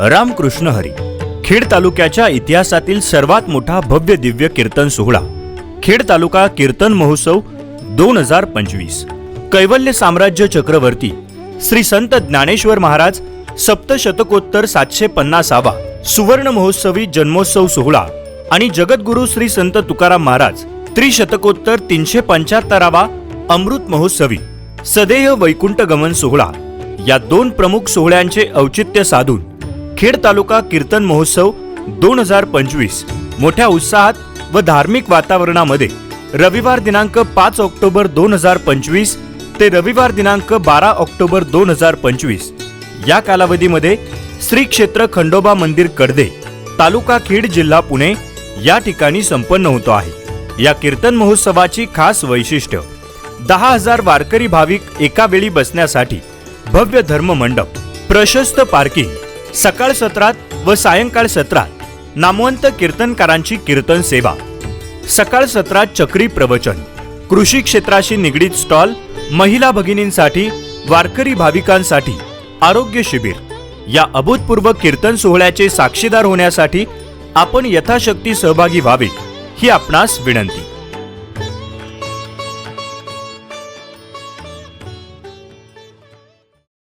रामकृष्ण हरी खेड तालुक्याच्या इतिहासातील सर्वात मोठा भव्य दिव्य कीर्तन सोहळा खेड तालुका कीर्तन महोत्सव 2025 कैवल्य साम्राज्य चक्रवर्ती श्री संत ज्ञानेश्वर महाराज सप्तशतकोत्तर 750वा सुवर्ण महोत्सवी जन्मोत्सव सोहळा आणि जगद्गुरु श्री संत तुकाराम महाराज त्रिशतकोत्तर 375वा अमृत महोत्सवी सदेह वैकुंठ गमन सोहळा या दोन प्रमुख सोहळ्यांचे औचित्य साधून खेड तालुका कीर्तन महोत्सव 2025 मोठ्या उत्साहात व धार्मिक वातावरणामध्ये रविवार दिनांक 5 ऑक्टोबर 2025 ते रविवार दिनांक 12 ऑक्टोबर 2025 या कालावधीमध्ये श्री क्षेत्र खंडोबा मंदिर कडदे तालुका खेड जिल्हा पुणे या ठिकाणी संपन्न होतो आहे। या कीर्तन महोत्सवाची खास वैशिष्ट्य 10,000 वारकरी भाविक एका वेळी बसण्यासाठी भव्य धर्म मंडप, प्रशस्त पार्किंग, सकाळ सत्रात व सायंकाळ सत्रात नामवंत कीर्तनकारांची कीर्तन सेवा, सकाळ सत्रात चक्री प्रवचन, कृषी क्षेत्राशी निगडीत स्टॉल, महिला भगिनींसाठी, वारकरी भाविकांसाठी आरोग्य शिबिर या अभूतपूर्व कीर्तन सोहळ्याचे साक्षीदार होण्यासाठी आपण यथाशक्ती सहभागी व्हावे ही आपणास विनंती।